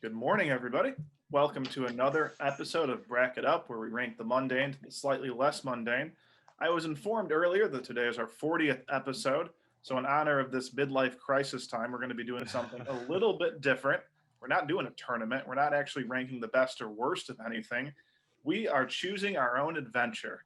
Good morning, everybody. Welcome to another episode of Bracket Up, where we rank the mundane to the slightly less mundane. I was informed earlier that today is our 40th episode, so in honor of this midlife crisis time, we're going to be doing something a little bit different. We're not doing a tournament. We're not actually ranking the best or worst of anything. We are choosing our own adventure.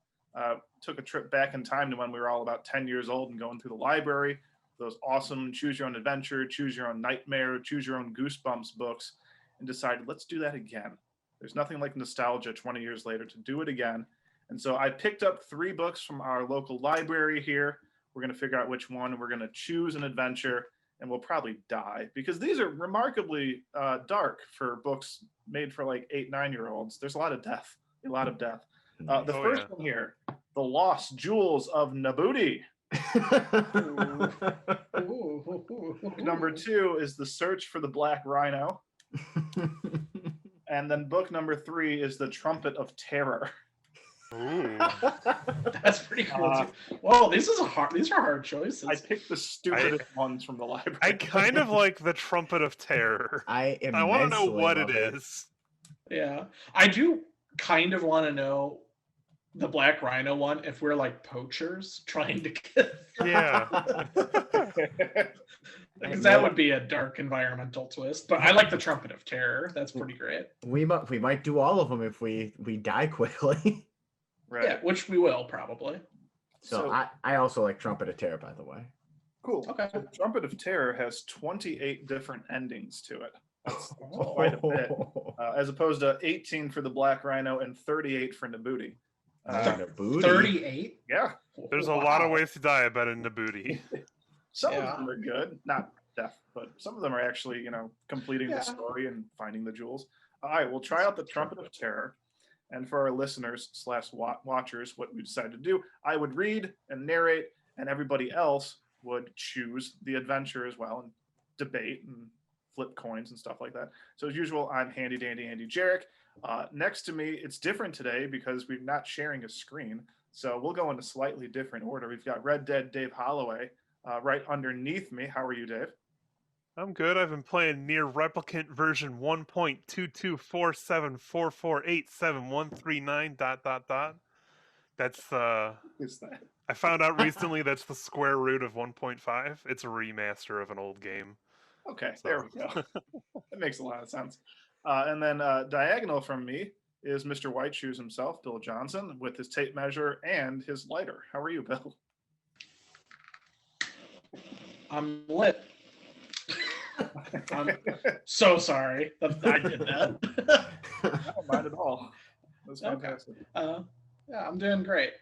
Took a trip back in time to when we were all about 10 years old and going through the library, those awesome choose your own adventure, choose your own nightmare, choose your own goosebumps books, and decided, let's do that again. There's nothing like nostalgia 20 years later to do it again. And so I picked up 3 books from our local library here. We're going to figure out which one. We're going to choose an adventure, and we'll probably die because these are remarkably dark for books made for like 8-9-year-olds. There's a lot of death, The first one here, The Lost Jewels of Nabuti. Book number 2 is The Search for the Black Rhino. And then book number 3 is The Trumpet of Terror. That's pretty cool. Whoa, these are hard choices. I picked the stupidest ones from the library. I kind of like The Trumpet of Terror. I want to know what it is. Yeah, I do kind of want to know the Black Rhino one, if we're like poachers trying to get. Yeah. Because that would be a dark environmental twist. But I like the Trumpet of Terror. That's pretty great. We might do all of them if we die quickly. Right. Yeah, which we will probably. So I also like Trumpet of Terror, by the way. Cool. Okay. So Trumpet of Terror has 28 different endings to it. That's quite a bit, as opposed to 18 for the Black Rhino and 38 for Nabuti. Nabuti? 38? Yeah. There's a lot of ways to die, I bet, in Nabuti. Some of them are good, not death, but some of them are actually, completing the story and finding the jewels. All right, we'll try out the Trumpet of Terror. And for our listeners / watchers, what we decided to do, I would read and narrate, and everybody else would choose the adventure as well and debate and flip coins and stuff like that. So as usual, I'm Handy Dandy Andy Jarek. Next to me, it's different today because we're not sharing a screen. So we'll go in a slightly different order. We've got Red Dead Dave Holloway right underneath me. How are you, Dave? I'm good. I've been playing Near Replicant version 1.22474487139 ... That's Is that? I found out recently that's the square root of 1.5. It's a remaster of an old game. Okay, there we go. That makes a lot of sense. And then diagonal from me is Mr. White Shoes himself, Bill Johnson, with his tape measure and his lighter. How are you, Bill? I'm lit. I'm so sorry that I did that. No, not at all. That's fantastic. Yeah, I'm doing great.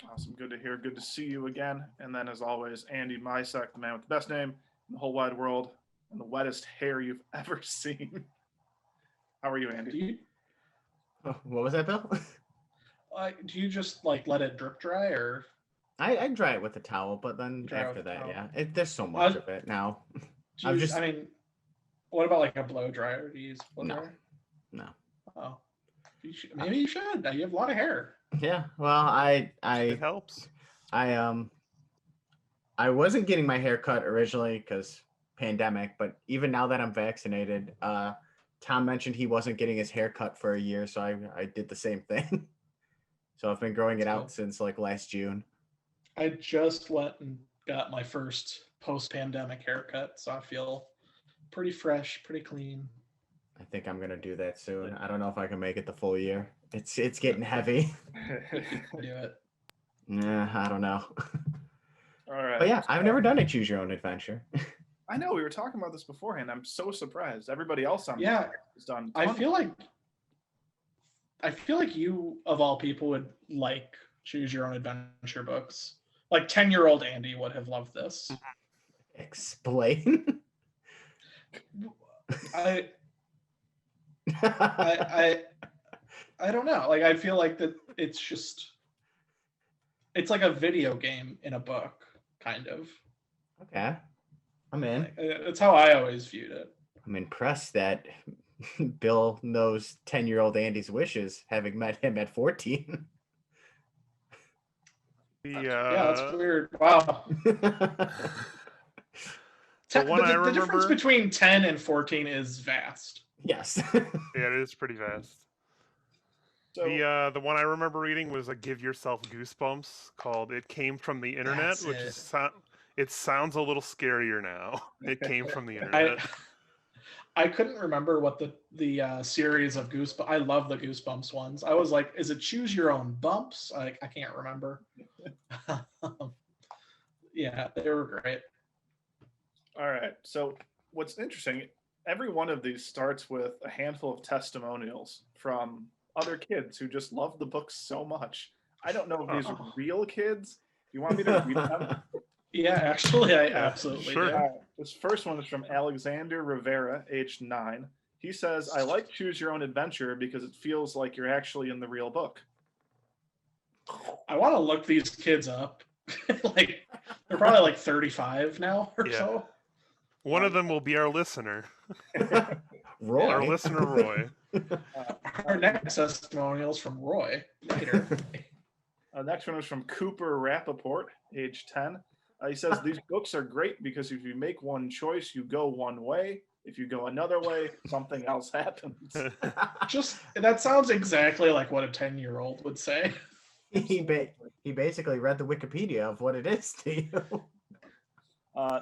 Awesome. Good to hear. Good to see you again. And then, as always, Andy Mysek, the man with the best name in the whole wide world and the wettest hair you've ever seen. How are you, Andy? What was that, Bill? Do you just let it drip dry, or? I dry it with a towel, but then after that, there's so much of it now. What about like a blow dryer? Do you use blow dryer? No. Oh, maybe you should. You have a lot of hair. Yeah. Well, It helps. I wasn't getting my hair cut originally because pandemic, but even now that I'm vaccinated, Tom mentioned he wasn't getting his hair cut for a year, so I did the same thing. So I've been growing it out since like last June. I just went and got my first post-pandemic haircut, so I feel pretty fresh, pretty clean. I think I'm gonna do that soon. I don't know if I can make it the full year. It's getting heavy. Do it. Yeah, I don't know. All right. But yeah, I've never done a choose your own adventure. I know we were talking about this beforehand. I'm so surprised. Everybody else on has done. I feel like you of all people would like choose your own adventure books. Like 10-year-old Andy would have loved this. Explain. I don't know. Like I feel like that it's like a video game in a book, kind of. Okay. I'm in. That's how I always viewed it. I'm impressed that Bill knows 10-year-old Andy's wishes, having met him at 14. Yeah, that's weird. Wow. The difference between 10 and 14 is vast. Yes. Yeah, it is pretty vast. So The one I remember reading was a Give Yourself Goosebumps called "It Came from the Internet," That's which it. is it sounds a little scarier now. It came from the I internet. I couldn't remember what the series of Goosebumps. I love the Goosebumps ones. I was like, is it Choose Your Own Bumps? I can't remember. Yeah, they were great. all right. So what's interesting, every one of these starts with a handful of testimonials from other kids who just love the book so much. I don't know if these are Oh. real kids. Do you want me to read them? Yeah, actually, I Yeah, absolutely sure. do. All right. This first one is from Alexander Rivera, aged 9. He says, I like Choose Your Own Adventure because it feels like you're actually in the real book. I want to look these kids up. Like they're probably like 35 now or Yeah. so. One of them will be our listener, Roy. our listener Roy. Our next testimonials from Roy later. Next one is from Cooper Rappaport, age 10. He says, these books are great because if you make one choice, you go one way. If you go another way, something else happens. Just that sounds exactly like what a 10-year-old would say. he basically read the Wikipedia of what it is to you.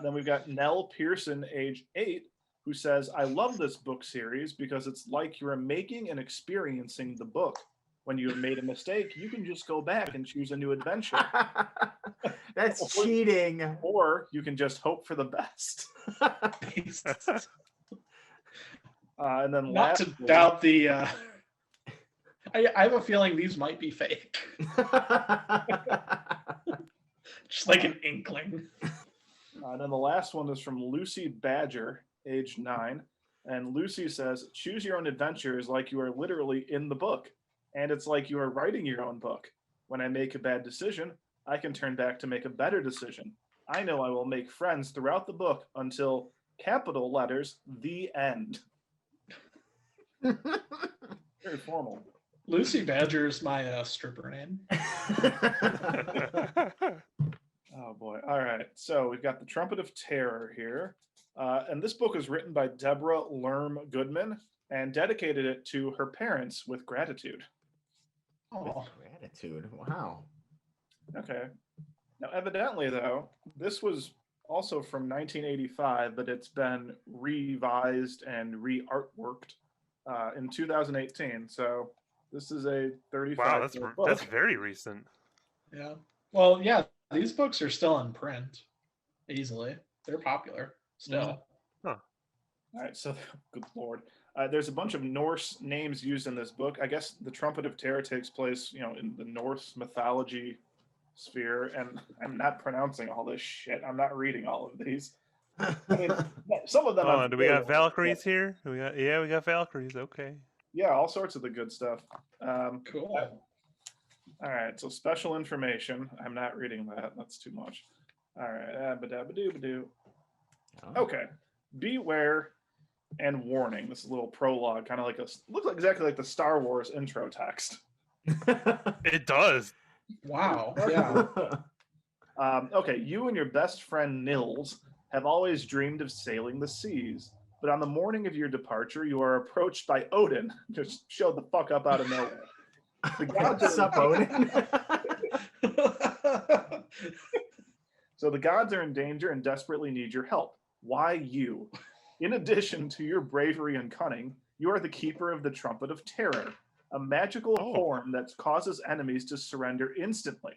Then we've got Nell Pearson, age 8, who says, I love this book series because it's like you're making and experiencing the book. When you have made a mistake, you can just go back and choose a new adventure. That's cheating. Or you can just hope for the best. And then Not to lastly, doubt the I have a feeling these might be fake. Just like an inkling. and then the last one is from Lucy Badger, age 9. And Lucy says, choose your own adventure is like you are literally in the book. And it's like you are writing your own book. When I make a bad decision, I can turn back to make a better decision. I know I will make friends throughout the book until capital letters, the end. Very formal. Lucy Badger is my stripper name. Oh boy. All right. So we've got the Trumpet of Terror here. And this book is written by Deborah Lerm Goodman and dedicated it to her parents with gratitude. Oh, Gratitude. Wow. Okay. Now, evidently, though, this was also from 1985, but it's been revised and re-artworked in 2018. So this is a 35 Wow, book. that's very recent. yeah. Well, yeah, these books are still in print easily. They're popular still. All right, so good lord. There's a bunch of Norse names used in this book. I guess the Trumpet of Terror takes place, in the Norse mythology sphere, and I'm not pronouncing all this shit. I'm not reading all of these. I mean, some of them. Oh, I'm do we got familiar with, Valkyries here? We got Valkyries. Okay. yeah, all sorts of the good stuff. Cool. All right, so special information. I'm not reading that. That's too much. All right, ba-da-ba-doo-ba-doo. Okay, beware and warning. This is a little prologue, kind of like looks like exactly like the Star Wars intro text. It does. Wow. Yeah. Okay, you and your best friend Nils have always dreamed of sailing the seas, but on the morning of your departure, you are approached by Odin. Just showed the fuck up out of nowhere. The gods What's up, Odin? So the gods are in danger and desperately need your help. Why you? In addition to your bravery and cunning, you are the keeper of the Trumpet of Terror, a magical horn that causes enemies to surrender instantly.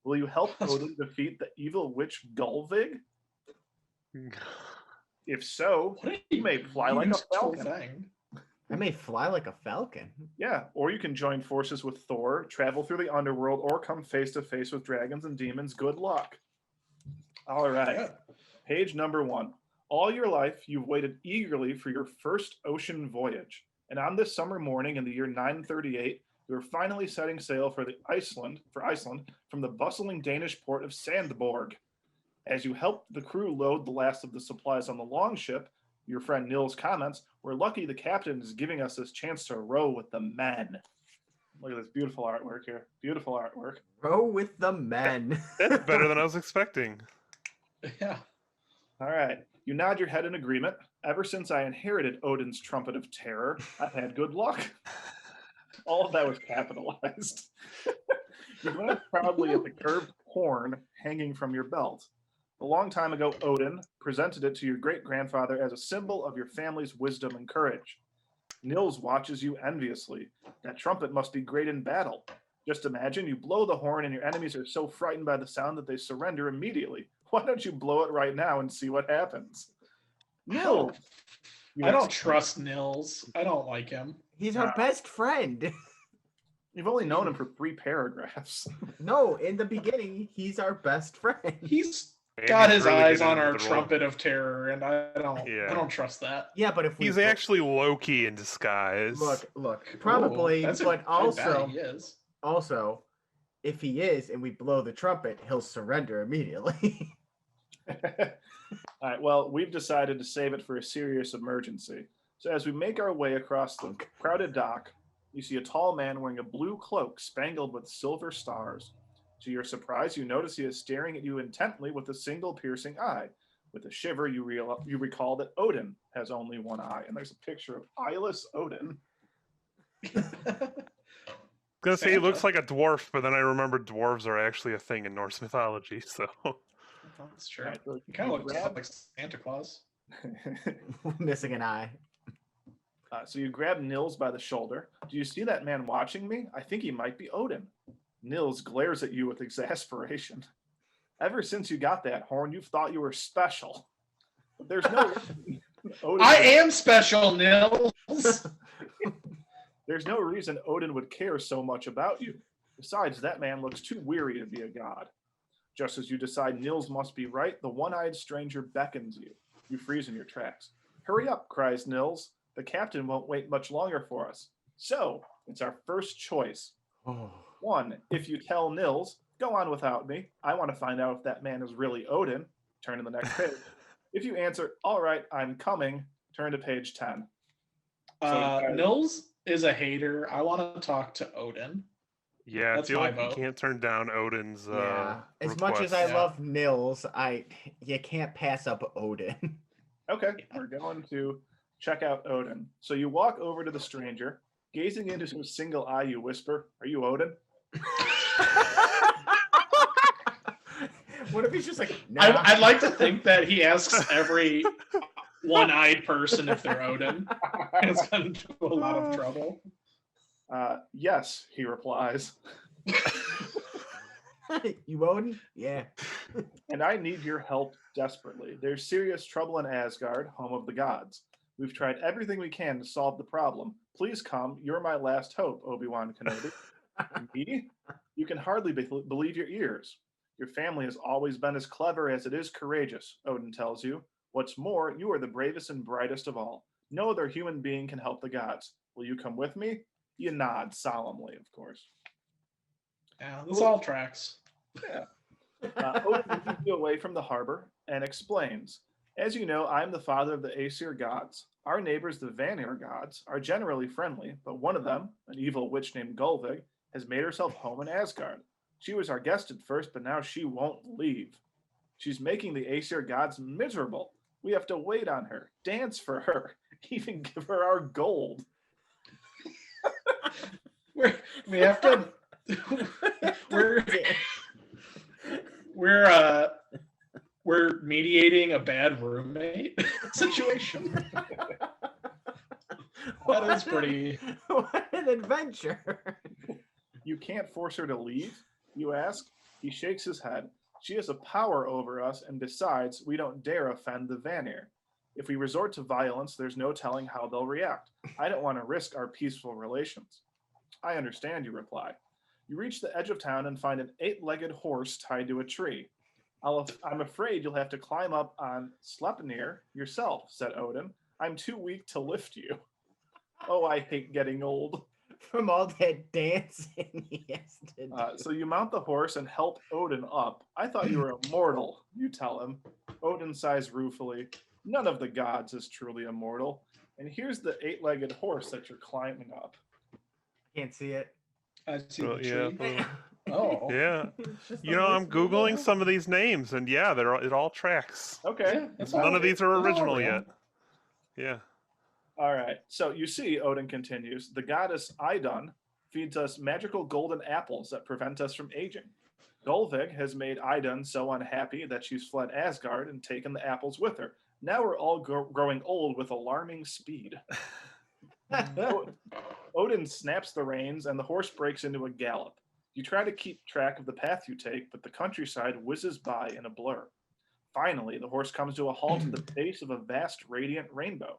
Will you help Odin defeat the evil witch Gulvig? If so, you may fly like a falcon. Thing. I may fly like a falcon. Yeah, or you can join forces with Thor, travel through the underworld, or come face to face with dragons and demons. Good luck. All right. Yeah. Page number 1. All your life, you've waited eagerly for your first ocean voyage. And on this summer morning in the year 938, you're finally setting sail for Iceland from the bustling Danish port of Sandborg. As you help the crew load the last of the supplies on the longship, your friend Nils comments, we're lucky the captain is giving us this chance to row with the men. Look at this beautiful artwork here. Beautiful artwork. Row with the men. That's better than I was expecting. Yeah. All right. You nod your head in agreement. Ever since I inherited Odin's Trumpet of Terror, I've had good luck. All of that was capitalized. You glance proudly at the curved horn hanging from your belt. A long time ago, Odin presented it to your great-grandfather as a symbol of your family's wisdom and courage. Nils watches you enviously. That trumpet must be great in battle. Just imagine you blow the horn and your enemies are so frightened by the sound that they surrender immediately. Why don't you blow it right now and see what happens? Nils! I don't trust Nils. I don't like him. He's our best friend. You've only known him for 3 paragraphs. No, in the beginning, he's our best friend. He's And got he's his really eyes getting on into our the role. Trumpet of Terror, and I Yeah. don't trust that. Yeah, but if we He's actually Loki in disguise. look, probably, Ooh, but I bet also, he is. if he is, and we blow the trumpet, he'll surrender immediately. All right, well, we've decided to save it for a serious emergency. So as we make our way across the crowded dock, you see a tall man wearing a blue cloak spangled with silver stars. To your surprise, you notice he is staring at you intently with a single piercing eye. With a shiver, you recall that Odin has only one eye, and there's a picture of eyeless Odin. I was gonna say he looks like a dwarf, but then I remembered dwarves are actually a thing in Norse mythology. So That's true. All right, so He kind of you looks grab- like Santa Claus. Missing an eye. So you grab Nils by the shoulder. Do you see that man watching me? I think he might be Odin. Nils glares at you with exasperation. Ever since you got that horn, you've thought you were special. But there's no Odin I am special, Nils. There's no reason Odin would care so much about you. Besides, that man looks too weary to be a god. Just as you decide Nils must be right, the one-eyed stranger beckons you. You freeze in your tracks. Hurry up, cries Nils. The captain won't wait much longer for us. So, it's our first choice. Oh. 1, if you tell Nils, go on without me. I want to find out if that man is really Odin. Turn to the next page. If you answer, all right, I'm coming, turn to page 10. Nils is a hater. I want to talk to Odin. yeah, I That's feel my like vote. you can't turn down Odin's. Yeah. As much as I request. Yeah. love Nils, you can't pass up Odin. Okay, we're going to check out Odin. So you walk over to the stranger. Gazing into his single eye, you whisper, are you Odin? What if he's just like, nah. I'd like to think that he asks every one-eyed person if they're Odin. And it's gotten into a lot of trouble. Yes, he replies. You Odin? Yeah. And I need your help desperately. There's serious trouble in Asgard, home of the gods. We've tried everything we can to solve the problem. Please come. You're my last hope, Obi-Wan Kenobi. Me? You can hardly believe your ears. Your family has always been as clever as it is courageous, Odin tells you. What's more, you are the bravest and brightest of all. No other human being can help the gods. Will you come with me? You nod solemnly, of course. Yeah, this all tracks. Odin leads you away from the harbor and explains, as you know, I am the father of the Aesir gods. Our neighbors, the Vanir gods, are generally friendly, but one of them, an evil witch named Gulvig, has made herself home in Asgard. She was our guest at first, but now she won't leave. She's making the Aesir gods miserable. We have to wait on her, dance for her, even give her our gold. We have to. We're mediating a bad roommate situation. That is pretty. What an adventure. You can't force her to leave, you ask? He shakes his head. She has a power over us, and besides, we don't dare offend the Vanir. If we resort to violence, there's no telling how they'll react. I don't want to risk our peaceful relations. I understand, you reply. You reach the edge of town and find an 8-legged horse tied to a tree. I'm afraid you'll have to climb up on Sleipnir yourself, said Odin. I'm too weak to lift you. Oh, I hate getting old. From all that dancing he has to do. So you mount the horse and help Odin up. I thought you were immortal, you tell him. Odin sighs ruefully. None of the gods is truly immortal. And here's the 8-legged horse that you're climbing up. Can't see it. I see Well, the yeah, tree. well, Oh, yeah. It's just You the know, I'm horse. googling some of these names, and yeah, it all tracks. Okay. Yeah, that's None of these are it's all original real. yet. Yeah. All right. So you see, Odin continues, the goddess Idun feeds us magical golden apples that prevent us from aging. Golvig has made Idun so unhappy that she's fled Asgard and taken the apples with her. Now we're all growing old with alarming speed. Odin snaps the reins and the horse breaks into a gallop. You try to keep track of the path you take, but the countryside whizzes by in a blur. Finally, the horse comes to a halt at the base of a vast radiant rainbow.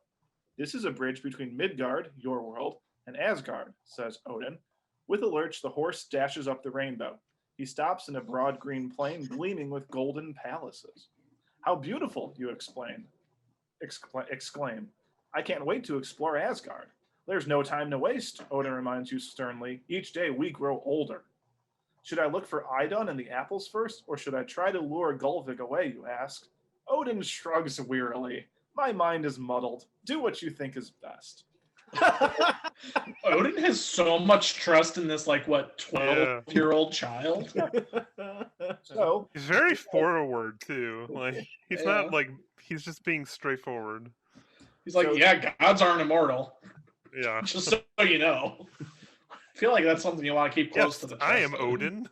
This is a bridge between Midgard, your world, and Asgard, says Odin. With a lurch, the horse dashes up the rainbow. He stops in a broad green plain gleaming with golden palaces. How beautiful, you exclaim. I can't wait to explore Asgard. There's no time to waste, Odin reminds you sternly. Each day we grow older. Should I look for Idun and the apples first, or should I try to lure Gulvig away, you ask? Odin shrugs wearily. My mind is muddled. Do what you think is best. Odin has so much trust in this, 12-year-old child. So He's very forward too. He's Yeah. not he's just being straightforward. He's like, yeah, gods aren't immortal. Yeah. Just so you know. I feel like that's something you want to keep close Yes, to the chest. I am Odin.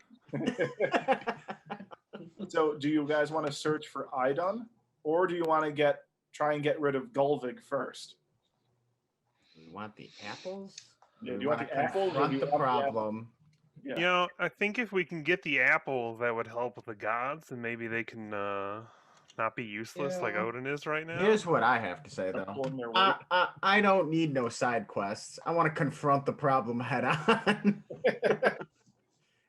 So do you guys want to search for Idun, or do you want to try and get rid of Gulvig first? We want the apples? Yeah, We do you want wanna the apples or confront do you the want the apple? problem? Yeah. I think if we can get the apple, that would help with the gods, and maybe they can not be useless like Yeah. Odin is right now. Here's what I have to say, They're though. pulling their weight. I don't need no side quests. I want to confront the problem head on.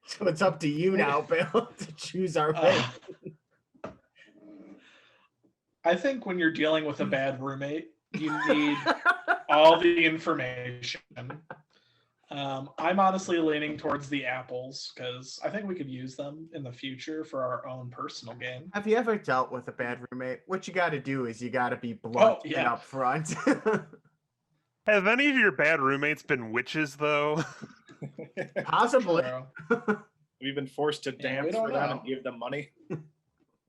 So it's up to you now, Bill, to choose our way. I think when you're dealing with a bad roommate, you need all the information. I'm honestly leaning towards the apples because I think we could use them in the future for our own personal game. Have you ever dealt with a bad roommate? What you got to do is you got to be blunt and yeah. upfront. Have any of your bad roommates been witches, though? Possibly. True. Have you been forced to Yeah, we dance don't for them know. and give them money?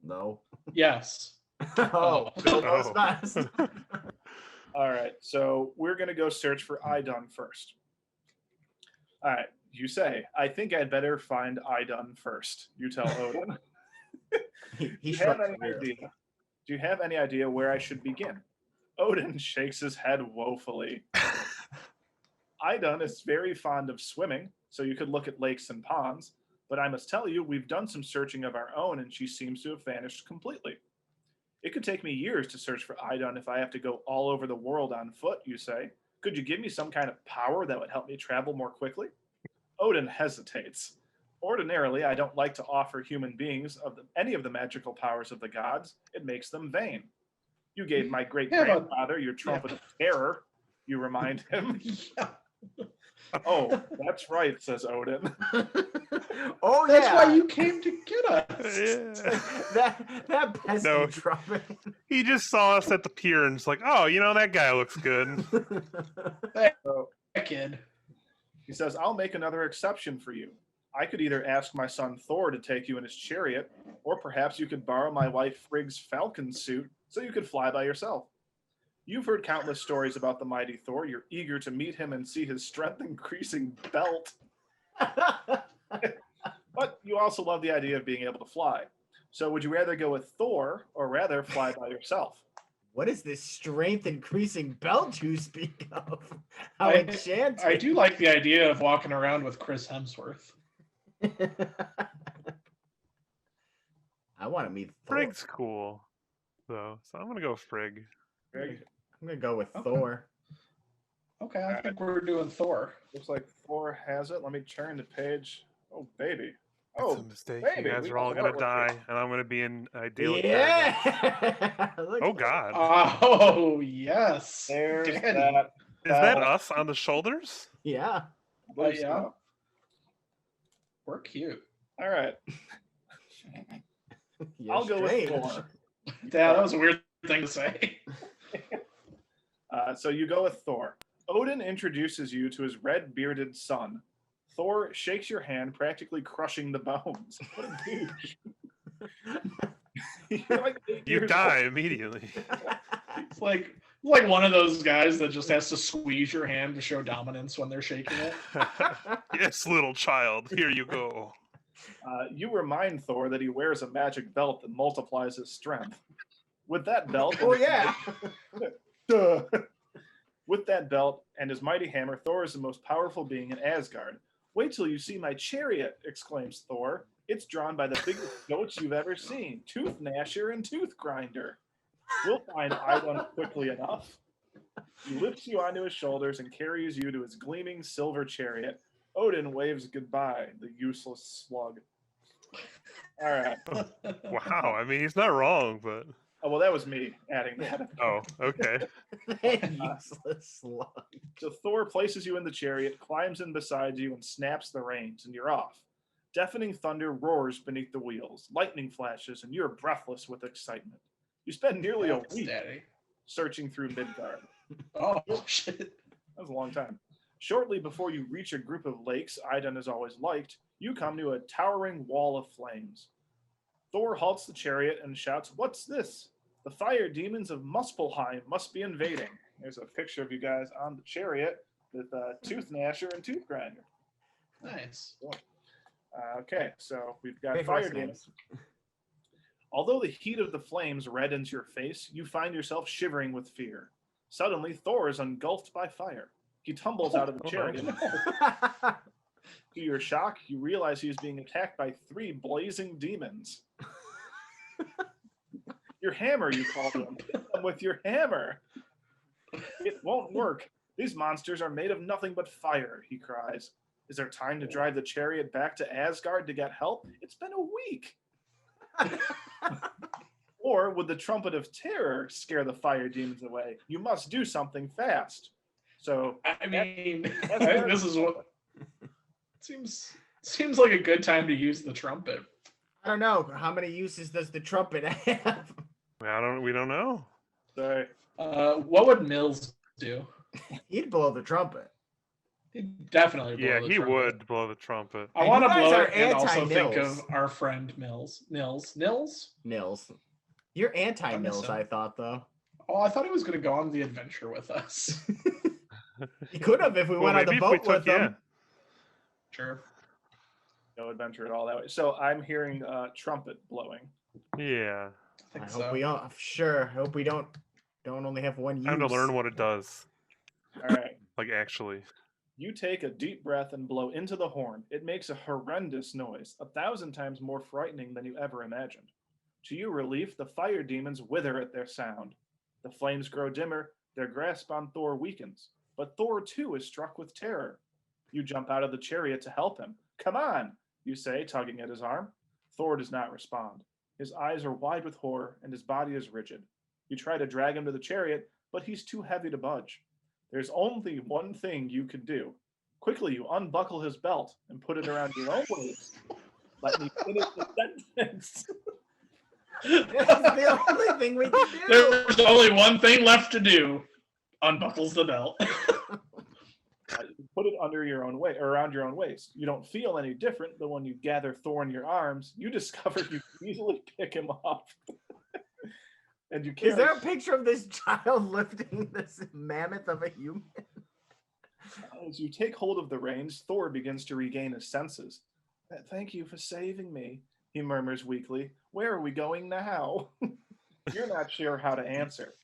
No. Yes. Oh, Bill knows Oh. best. All right, so we're going to go search for Idun first. All right, you say, I think I'd better find Idun first. You tell Odin. He Do you shrugs have any wearily. idea? Do you have any idea where I should begin? Odin shakes his head woefully. Idun is very fond of swimming, so you could look at lakes and ponds, but I must tell you, we've done some searching of our own and she seems to have vanished completely. It could take me years to search for Idun if I have to go all over the world on foot, you say. Could you give me some kind of power that would help me travel more quickly? Odin hesitates. Ordinarily, I don't like to offer human beings any of the magical powers of the gods. It makes them vain. You gave my great-grandfather your Trumpet of Terror, you remind him. Yeah. Oh, that's right, says Odin. Oh, That's yeah. why you came to get us. Yeah. that pesky No. trumpet. He just saw us at the pier and just like, oh, that guy looks good. So Kid. he says, I'll make another exception for you. I could either ask my son Thor to take you in his chariot, or perhaps you could borrow my wife Frigg's falcon suit so you could fly by yourself. You've heard countless stories about the mighty Thor. You're eager to meet him and see his strength-increasing belt. But you also love the idea of being able to fly. So would you rather go with Thor or rather fly by yourself? What is this strength increasing belt you speak of? How I enchanting. do like the idea of walking around with Chris Hemsworth. I want to meet Thor. Frigg's cool, though. So I'm going to go Frigg. Greg, I'm going to go with Okay. Thor. Okay, I think we're doing Thor. looks like Thor has it. Let me turn the page. Oh, baby. That's Oh, a mistake. baby, You guys we are all got going to Thor with die, and I'm going to be in idyllic paradise. Yeah. Look Oh, at God. Oh, yes. There's Daddy. that. Is that us on the shoulders? Yeah. Believe yeah. so. We're cute. All right. You're I'll go with strange. Thor. Yeah, that was a weird thing to say. So you go with Thor. Odin introduces you to his red-bearded son. Thor shakes your hand, practically crushing the bones. What a douche. You're like 8 You years die immediately. It's like, Like one of those guys that just has to squeeze your hand to show dominance when they're shaking it. Yes, little child, here you go. You remind Thor that he wears a magic belt that multiplies his strength. With that belt, Oh yeah. Duh. With that belt and his mighty hammer, Thor is the most powerful being in Asgard. Wait till you see my chariot, exclaims Thor. It's drawn by the biggest goats you've ever seen, Tooth Gnasher and Tooth Grinder. We'll find Idun quickly enough. He lifts you onto his shoulders and carries you to his gleaming silver chariot. Odin waves goodbye, the useless slug. All right. Wow, I mean, he's not wrong, but... Oh, well, that was me adding that. Oh, okay. Useless slug. So Thor places you in the chariot, climbs in beside you, and snaps the reins, and you're off. Deafening thunder roars beneath the wheels, lightning flashes, and you're breathless with excitement. You spend nearly a week Daddy. searching through Midgard. Oh, shit. That was a long time. Shortly before you reach a group of lakes Idun has always liked, you come to a towering wall of flames. Thor halts the chariot and shouts, "What's this? The fire demons of Muspelheim must be invading." There's a picture of you guys on the chariot with Tooth Gnasher and Tooth Grinder. Nice. Okay, so we've got Big fire horse demons. Although the heat of the flames reddens your face, you find yourself shivering with fear. Suddenly, Thor is engulfed by fire. He tumbles out of the chariot. To your shock, you realize he is being attacked by 3 blazing demons. Your hammer, you call them. Hit them with your hammer. It won't work. These monsters are made of nothing but fire, he cries. Is there time to drive the chariot back to Asgard to get help? It's been a week. Or would the Trumpet of Terror scare the fire demons away? You must do something fast. So, I mean, Asgard- this is what seems like a good time to use the trumpet. I don't know. How many uses does the trumpet have? We don't know. Sorry. What would Mills do? He'd blow the trumpet. He'd definitely blow Yeah, the he trumpet. would blow the trumpet. I And want to you guys blow are it and also think anti-Nils. of our friend Nils. Nils. You're anti-Nils, him. I thought, though. Oh, I thought he was going to go on the adventure with us. He could have if we went on the maybe if we boat with him. Sure. No adventure at all that way. So I'm hearing trumpet blowing. Yeah. I think I so. hope we don't. Sure. Hope we don't only have one use. Time to learn what it does. All right. Like, actually. You take a deep breath and blow into the horn. It makes a horrendous noise, 1,000 times more frightening than you ever imagined. To your relief, the fire demons wither at their sound. The flames grow dimmer, their grasp on Thor weakens. But Thor, too, is struck with terror. You jump out of the chariot to help him. "Come on," you say, tugging at his arm. Thor does not respond. His eyes are wide with horror, and his body is rigid. You try to drag him to the chariot, but he's too heavy to budge. There's only one thing you can do. Quickly, you unbuckle his belt and put it around your own waist. Let me finish the sentence. That's the only thing we can do. There's only one thing left to do. Unbuckles the belt. You put it under your own waist, or around your own waist. You don't feel any different, but when you gather Thor in your arms, you discover you can easily pick him up. And you carry. Is there a picture of this child lifting this mammoth of a human? As you take hold of the reins, Thor begins to regain his senses. "Thank you for saving me," he murmurs weakly. "Where are we going now?" You're not sure how to answer.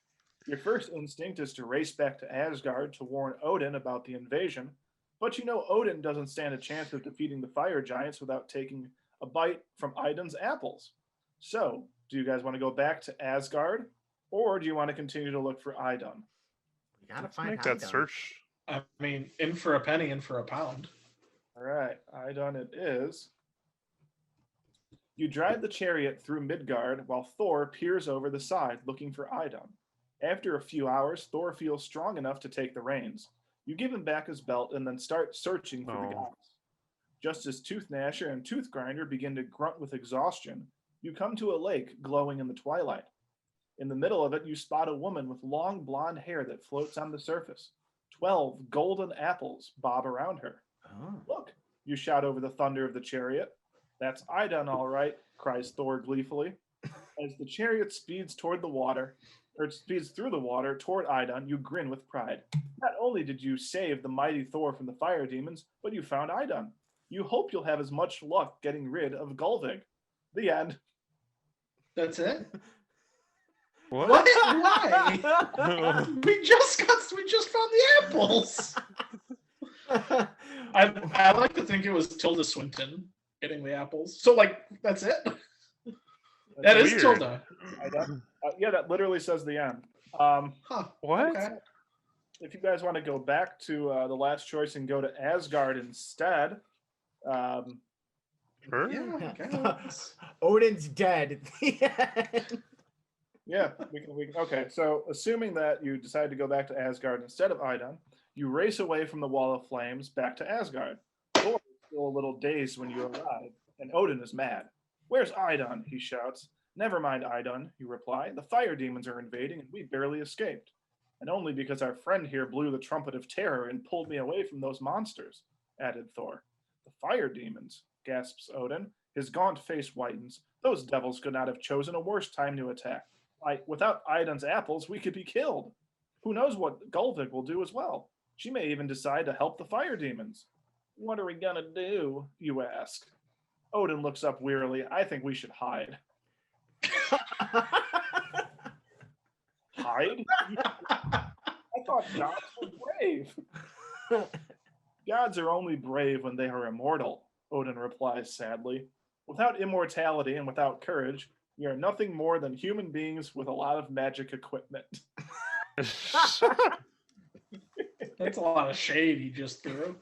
Your first instinct is to race back to Asgard to warn Odin about the invasion, but you know Odin doesn't stand a chance of defeating the fire giants without taking a bite from Idun's apples. So, do you guys want to go back to Asgard, or do you want to continue to look for Idun? We gotta Let's find make that Idun. search. I mean, in for a penny, in for a pound. All right, Idun it is. You drive the chariot through Midgard while Thor peers over the side looking for Idun. After a few hours, Thor feels strong enough to take the reins. You give him back his belt and then start searching for the gods. Just as Tooth Gnasher and Tooth Grinder begin to grunt with exhaustion, you come to a lake glowing in the twilight. In the middle of it, you spot a woman with long blonde hair that floats on the surface. 12 golden apples bob around her. Oh. "Look," you shout over the thunder of the chariot. "That's Idun, all right," cries Thor gleefully. As the chariot speeds toward the water, or speeds through the water toward Idun, you grin with pride. Not only did you save the mighty Thor from the fire demons, but you found Idun. You hope you'll have as much luck getting rid of Gulvig. The end. That's it. What? What? Why? We just found the apples. I like to think it was Tilda Swinton getting the apples. So like that's it. That is weird. Tilda. Yeah, that literally says the end. Huh. What? Okay. If you guys want to go back to the last choice and go to Asgard instead, Sure. Yeah. I guess. Odin's dead. yeah, we can. Okay, so assuming that you decide to go back to Asgard instead of Idun, you race away from the wall of flames back to Asgard. Thor is still a little dazed when you arrive, and Odin is mad. "Where's Idun?" he shouts. "Never mind, Idun," you reply. "The fire demons are invading, and we barely escaped. And only because our friend here blew the Trumpet of Terror and pulled me away from those monsters," added Thor. "The fire demons," gasps Odin. His gaunt face whitens. "Those devils could not have chosen a worse time to attack. Without Idun's apples, we could be killed. Who knows what Gulvig will do as well? She may even decide to help the fire demons." "What are we gonna do?" you ask. Odin looks up wearily. "I think we should hide." Hide? I thought gods were brave. "Gods are only brave when they are immortal," Odin replies sadly. "Without immortality and without courage, we are nothing more than human beings with a lot of magic equipment." That's a lot of shade he just threw.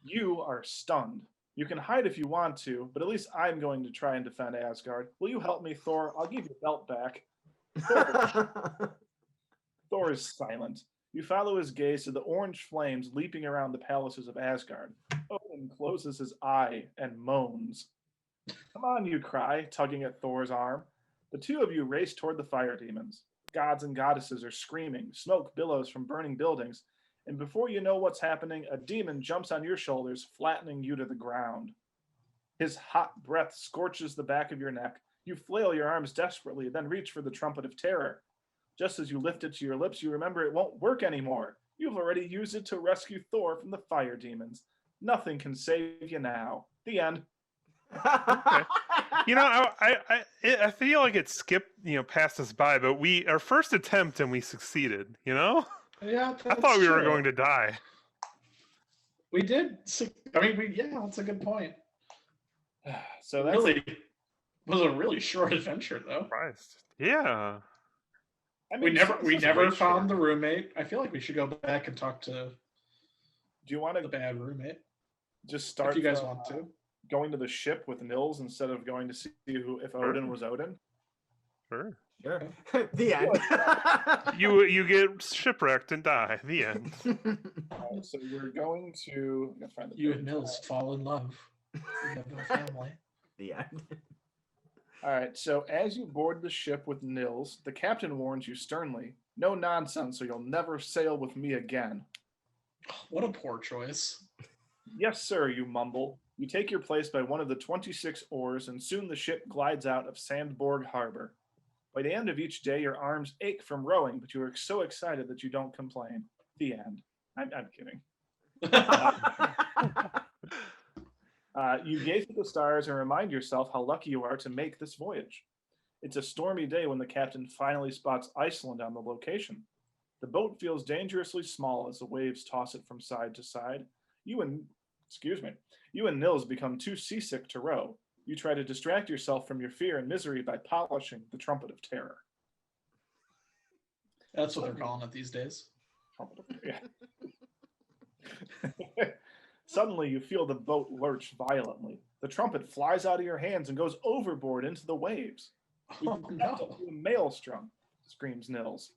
You are stunned. "You can hide if you want to, but at least I'm going to try and defend Asgard. Will you help me, Thor? I'll give your belt back." Thor is silent. You follow his gaze to the orange flames leaping around the palaces of Asgard. Odin closes his eye and moans. "Come on," you cry, tugging at Thor's arm. The two of you race toward the fire demons. Gods and goddesses are screaming, smoke billows from burning buildings, and before you know what's happening, a demon jumps on your shoulders, flattening you to the ground. His hot breath scorches the back of your neck. You flail your arms desperately, then reach for the Trumpet of Terror. Just as you lift it to your lips, you remember it won't work anymore. You've already used it to rescue Thor from the fire demons. Nothing can save you now. The end. You know, I feel like it skipped, passed us by, but our first attempt and we succeeded. Yeah, I thought we were true. going to die. We did. I mean, yeah, that's a good point. So that's Really was a really short adventure, though. Christ. Yeah. I We mean, never found the roommate. I feel like we should go back and talk to Do you want the to bad roommate just start? if you guys want to. Going to the ship with Nils instead of going to see if Odin was Odin. Sure. Sure. The end. You get shipwrecked and die. The end. So we're going to. I'm gonna find the You page. and Nils fall in love. You have no family. The end. All right. So as you board the ship with Nils, the captain warns you sternly, "No nonsense, or you'll never sail with me again." What a poor choice. "Yes, sir," you mumble. You take your place by one of the 26 oars, and soon the ship glides out of Sandborg Harbor. By the end of each day, your arms ache from rowing, but you are so excited that you don't complain. The end. I'm kidding. You gaze at the stars and remind yourself how lucky you are to make this voyage. It's a stormy day when the captain finally spots Iceland on the location. The boat feels dangerously small as the waves toss it from side to side. You and Nils become too seasick to row. You try to distract yourself from your fear and misery by polishing the Trumpet of Terror. That's what they're calling it these days. Trumpet of Terror. Yeah. Suddenly, you feel the boat lurch violently. The trumpet flies out of your hands and goes overboard into the waves. Oh, no. A maelstrom, screams Nils.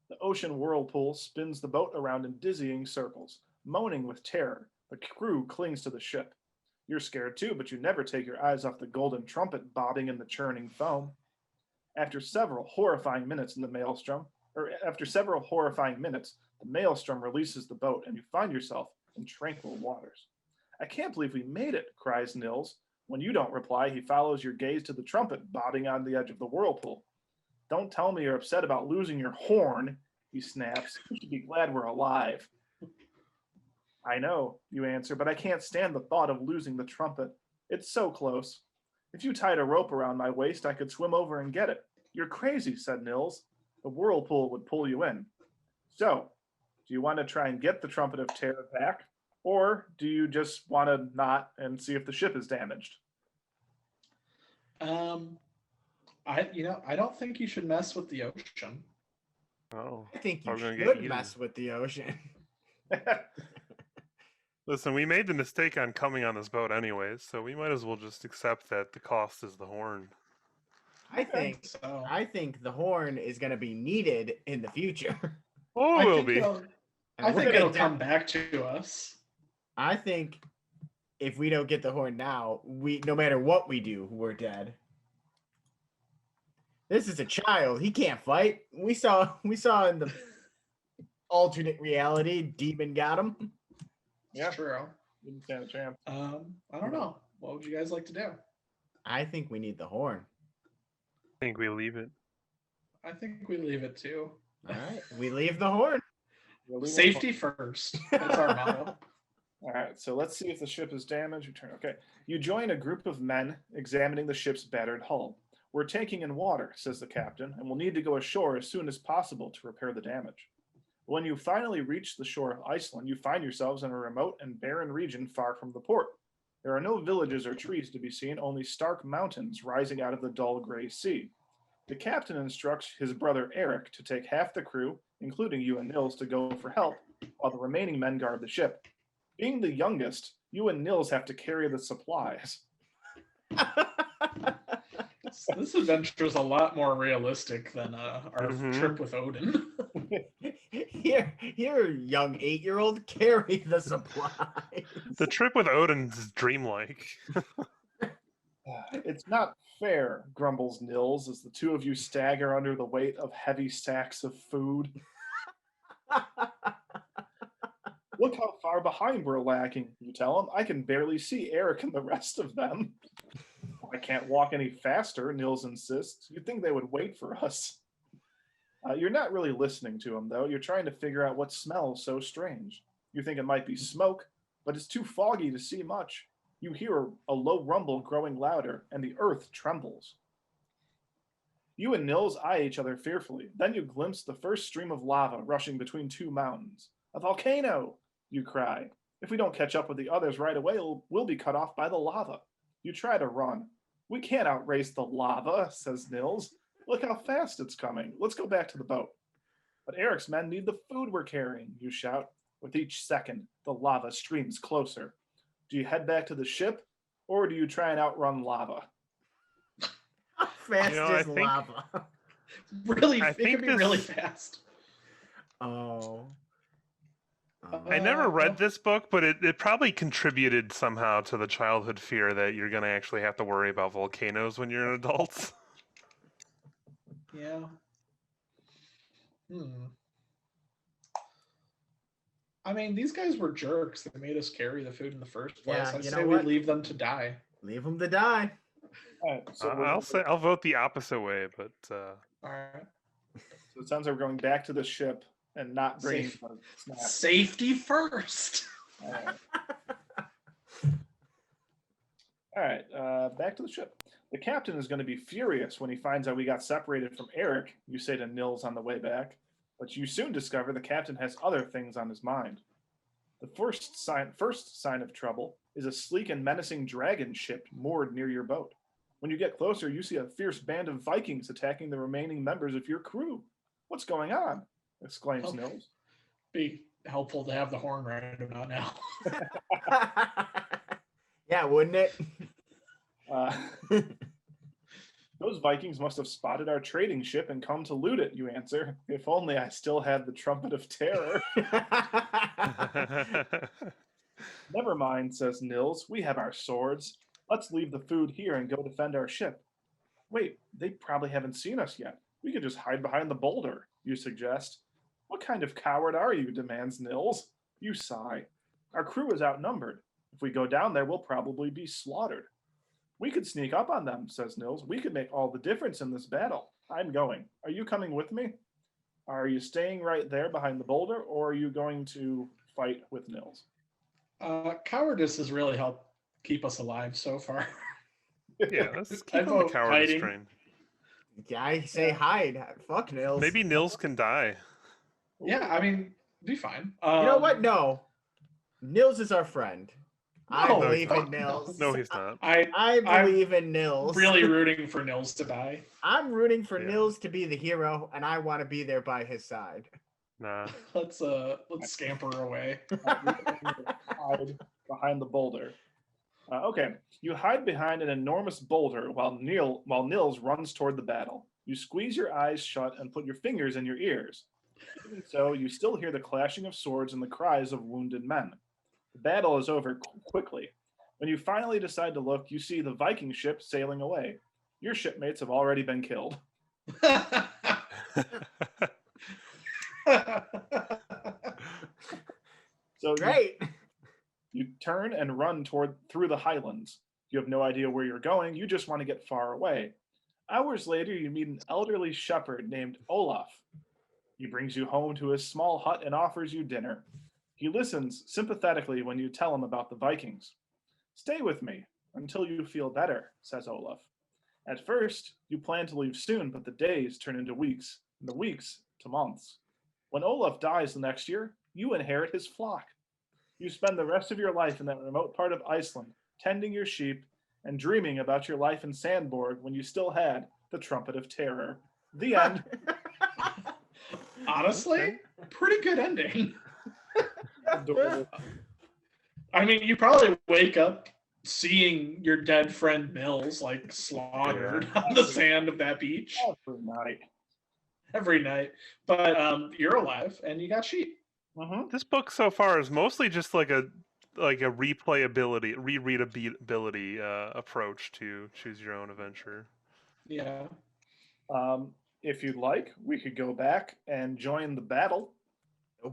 The ocean whirlpool spins the boat around in dizzying circles. Moaning with terror, the crew clings to the ship. You're scared too, but you never take your eyes off the golden trumpet bobbing in the churning foam. After several horrifying minutes, the maelstrom releases the boat, and you find yourself in tranquil waters. "I can't believe we made it," cries Nils. When you don't reply, he follows your gaze to the trumpet bobbing on the edge of the whirlpool. Don't tell me you're upset about losing your horn, he snaps. You should be glad we're alive. I know, you answer, but I can't stand the thought of losing the trumpet. It's so close. If you tied a rope around my waist, I could swim over and get it. You're crazy, said Nils. The whirlpool would pull you in. So, do you want to try and get the Trumpet of Terror back? Or do you just want to not and see if the ship is damaged? I don't think you should mess with the ocean. Oh, I think you we're gonna get should eaten. mess with the ocean. Listen, we made the mistake on coming on this boat anyways, so we might as well just accept that the cost is the horn. I think So I think the horn is going to be needed in the future. Oh, I it will think be. I We're think gonna it'll die. come back to us. I think if we don't get the horn now, no matter what we do, we're dead. This is a child. He can't fight. We saw in the alternate reality, Demon got him. Yeah. It's true. Didn't stand a chance. I don't know. What would you guys like to do? I think we need the horn. I think we leave it. I think we leave it too. All right, we leave the horn. We'll leave it Safety first. That's our motto. All right, so let's see if the ship is damaged. Return. Okay. You join a group of men examining the ship's battered hull. We're taking in water, says the captain, and we'll need to go ashore as soon as possible to repair the damage. When you finally reach the shore of Iceland, you find yourselves in a remote and barren region far from the port. There are no villages or trees to be seen, only stark mountains rising out of the dull gray sea. The captain instructs his brother Eric to take half the crew, including you and Nils, to go for help, while the remaining men guard the ship. Being the youngest, you and Nils have to carry the supplies. This adventure is a lot more realistic than our trip with Odin. Here, young 8-year-old, carry the supplies. The trip with Odin's dreamlike. It's not fair, grumbles Nils as the two of you stagger under the weight of heavy sacks of food. Look how far behind we're lagging, you tell him. I can barely see Eric and the rest of them. I can't walk any faster, Nils insists. You'd think they would wait for us. You're not really listening to him, though. You're trying to figure out what smells so strange. You think it might be smoke, but it's too foggy to see much. You hear a low rumble growing louder, and the earth trembles. You and Nils eye each other fearfully. Then you glimpse the first stream of lava rushing between two mountains. A volcano, you cry. If we don't catch up with the others right away, we'll be cut off by the lava. You try to run. We can't outrace the lava, says Nils. Look how fast it's coming. Let's go back to the boat. But Eric's men need the food we're carrying, you shout. With each second, the lava streams closer. Do you head back to the ship, or do you try and outrun lava? How fast I is think- lava? Really, I it think can be really this- fast. Oh. I never read this book, but it probably contributed somehow to the childhood fear that you're going to actually have to worry about volcanoes when you're an adult. Yeah. I mean, these guys were jerks. They made us carry the food in the first place. Yeah, I you say know we what? leave them to die. Leave them to die. All right, so I'll vote the opposite way, but All right. So it sounds like we're going back to the ship and not bringing Safe. the snacks. Safety first. All right. All right, back to the ship. The captain is going to be furious when he finds out we got separated from Eric, you say to Nils on the way back. But you soon discover the captain has other things on his mind. The first sign of trouble is a sleek and menacing dragon ship moored near your boat. When you get closer, you see a fierce band of Vikings attacking the remaining members of your crew. What's going on? Exclaims Oh. Nils. Be helpful to have the horn right about now. Yeah, wouldn't it? Those Vikings must have spotted our trading ship and come to loot it, you answer. If only I still had the Trumpet of Terror. Never mind, says Nils. We have our swords. Let's leave the food here and go defend our ship. Wait, they probably haven't seen us yet. We could just hide behind the boulder, you suggest. What kind of coward are you, demands Nils. You sigh. Our crew is outnumbered. If we go down there, we'll probably be slaughtered. We could sneak up on them, says Nils. We could make all the difference in this battle. I'm going. Are you coming with me? Are you staying right there behind the boulder, or are you going to fight with Nils? Cowardice has really helped keep us alive so far. Yeah, let's I keep on the vote cowardice hiding. train. Yeah, I say hide. Fuck Nils. Maybe Nils can die. Yeah, I mean, be fine. You know what? No. Nils is our friend. I No, believe fuck in Nils. No, he's not. I believe in Nils. really rooting for Nils to die. I'm rooting for Yeah. Nils to be the hero, and I want to be there by his side. Nah. Let's scamper away. Hide behind the boulder. Okay, you hide behind an enormous boulder while Nils runs toward the battle. You squeeze your eyes shut and put your fingers in your ears. Even so, you still hear the clashing of swords and the cries of wounded men. The battle is over quickly. When you finally decide to look, you see the Viking ship sailing away. Your shipmates have already been killed. So Great. you turn and run through the highlands. You have no idea where you're going. You just want to get far away. Hours later, you meet an elderly shepherd named Olaf. He brings you home to his small hut and offers you dinner. He listens sympathetically when you tell him about the Vikings. Stay with me until you feel better, says Olaf. At first, you plan to leave soon, but the days turn into weeks, and the weeks to months. When Olaf dies the next year, you inherit his flock. You spend the rest of your life in that remote part of Iceland, tending your sheep and dreaming about your life in Sandborg when you still had the Trumpet of Terror. The end. Honestly, pretty good ending. Adorable. I mean, you probably wake up seeing your dead friend Nils like slaughtered on the sand of that beach Every night. every night. But you're alive and you got sheep. This book so far is mostly just like a replayability, rereadability approach to choose your own adventure. Yeah. If you'd like, we could go back and join the battle.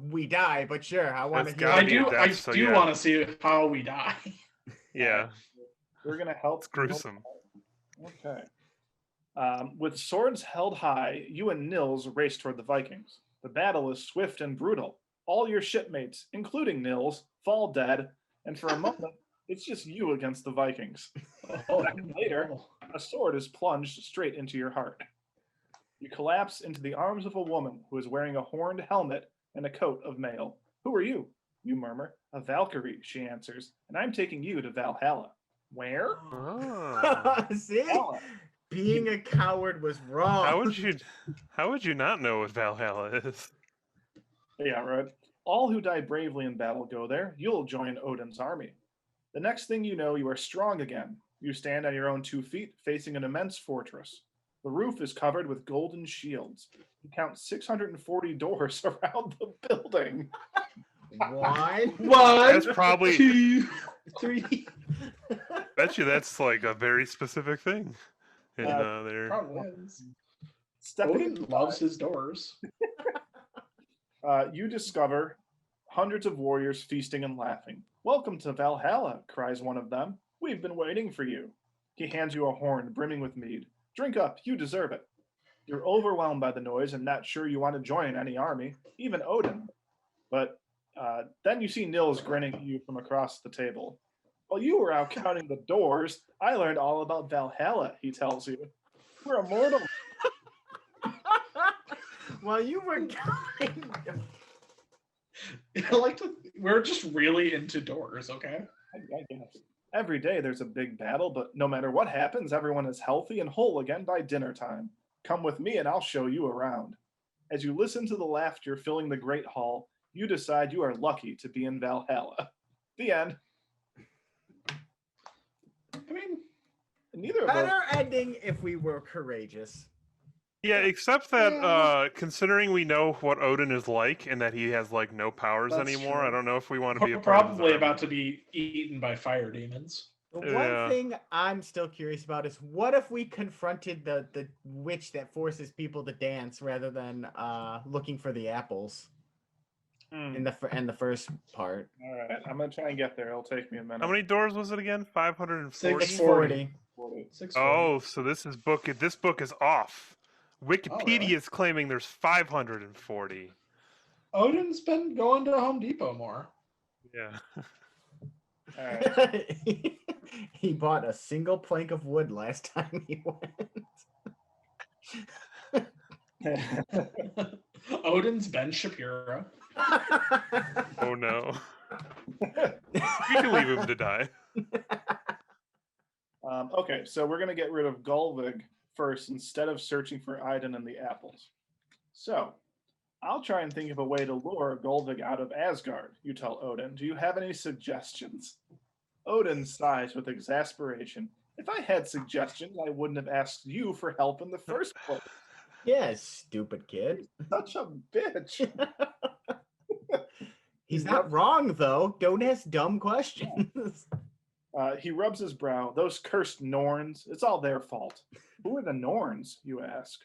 We die, but sure, I want to That's hear. gotta I be do. death, I so do yeah. want to see how we die. Yeah, We're going to help. it's gruesome. Okay. With swords held high, you and Nils race toward the Vikings. The battle is swift and brutal. All your shipmates, including Nils, fall dead, and for a moment, it's just you against the Vikings. Oh, Later, no. a sword is plunged straight into your heart. You collapse into the arms of a woman who is wearing a horned helmet and a coat of mail. Who are you? You murmur. A Valkyrie, she answers, and I'm taking you to Valhalla. Where? Oh. See, Valhalla. being a coward was wrong. How would you not know what Valhalla is? Yeah, right. All who die bravely in battle go there. You'll join Odin's army. The next thing you know, you are strong again. You stand on your own 2 feet, facing an immense fortress. The roof is covered with golden shields. You count 640 doors around the building. One. That's probably. 2, 3. Bet you that's like a very specific thing. In there. Probably is. Stepping Odin loves his doors. You discover hundreds of warriors feasting and laughing. Welcome to Valhalla, cries one of them. We've been waiting for you. He hands you a horn brimming with mead. Drink up, you deserve it. You're overwhelmed by the noise and not sure you want to join any army, even Odin. But then you see Nils grinning at you from across the table. While you were out counting the doors, I learned all about Valhalla, he tells you. We're immortal. While you were counting. We're just really into doors, okay? I guess. Every day there's a big battle, but no matter what happens, everyone is healthy and whole again by dinner time. Come with me and I'll show you around. As you listen to the laughter filling the great hall, you decide you are lucky to be in Valhalla. The end. I mean, Neither of those. Better ending if we were courageous. Yeah, except that Yeah. considering we know what Odin is like and that he has like no powers That's anymore, true. I don't know if we want to be a we're part of his probably army. about to be eaten by fire demons. The Yeah. one thing I'm still curious about is what if we confronted the witch that forces people to dance rather than looking for the apples in the first part. All right, I'm gonna try and get there. It'll take me a minute. How many doors was it again? 540? 640. 640. 640. Oh, so this book is off. Wikipedia is claiming there's 540. Odin's been going to Home Depot more. Yeah. All right. He bought a single plank of wood last time he went. Odin's Ben Shapiro. Oh no. We can leave him to die. Okay, so we're going to get rid of Gulvig first instead of searching for Iden and the apples. So I'll try and think of a way to lure Gulvig out of Asgard, you tell Odin. Do you have any suggestions? Odin sighs with exasperation. If I had suggestions, I wouldn't have asked you for help in the first place. Yeah, stupid kid. Such a bitch. He's not wrong, though. Don't ask dumb questions. He rubs his brow. Those cursed Norns, it's all their fault. Who are the Norns, you ask?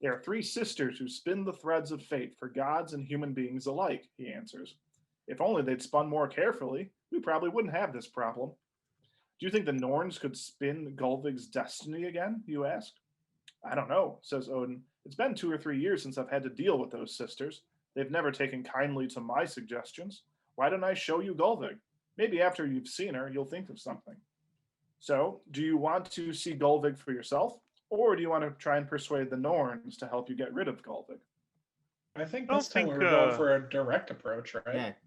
They are three sisters who spin the threads of fate for gods and human beings alike, he answers. If only they'd spun more carefully, we probably wouldn't have this problem. Do you think the Norns could spin Gulvig's destiny again, you ask? I don't know, says Odin. It's been 2 or 3 years since I've had to deal with those sisters. They've never taken kindly to my suggestions. Why don't I show you Gulvig? Maybe after you've seen her, you'll think of something. So, do you want to see Gulvig for yourself? Or do you want to try and persuade the Norns to help you get rid of Gulvig? I think I don't this time think, we were going for a direct approach, right?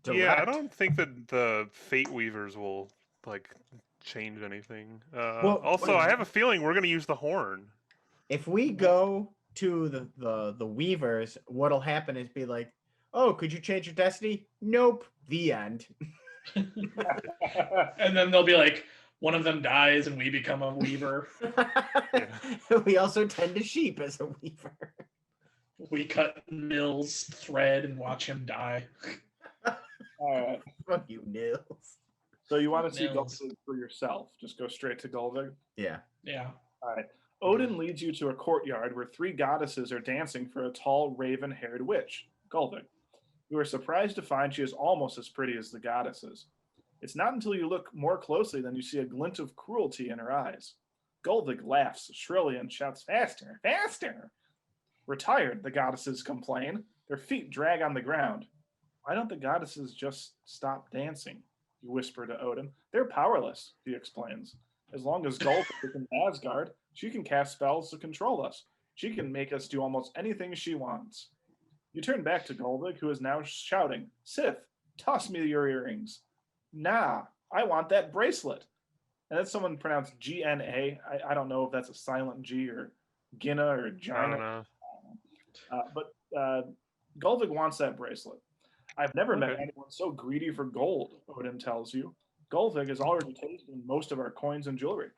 Yeah, Yeah, I direct. don't think that the Fate Weavers will like change anything. Well, Also, I have a feeling we're gonna use the horn. If we go to the Weavers, what'll happen is be like, oh, could you change your destiny? Nope. The end. And then they'll be like, one of them dies and we become a weaver. We also tend to sheep as a weaver. We cut Nils' thread and watch him die. All right. Fuck you, Nils. So you want to see Nils. Gulvig for yourself. Just go straight to Gulvig. Yeah. Yeah. All right. Odin leads you to a courtyard where 3 goddesses are dancing for a tall, raven-haired witch, Gulvig. You are surprised to find she is almost as pretty as the goddesses. It's not until you look more closely than you see a glint of cruelty in her eyes. Gulvig laughs shrilly and shouts, "Faster, faster!" Retired, the goddesses complain. Their feet drag on the ground. Why don't the goddesses just stop dancing? You whisper to Odin. They're powerless, he explains. As long as Gulvig is in Asgard, she can cast spells to control us. She can make us do almost anything she wants. You turn back to Gulvig, who is now shouting, Sif, toss me your earrings. Nah, I want that bracelet. And that's someone pronounced G-N-A. I don't know if that's a silent G or Gina or I don't Gina. know. But Gulvig wants that bracelet. I've never met Okay. anyone so greedy for gold, Odin tells you. Gulvig has already taken most of our coins and jewelry.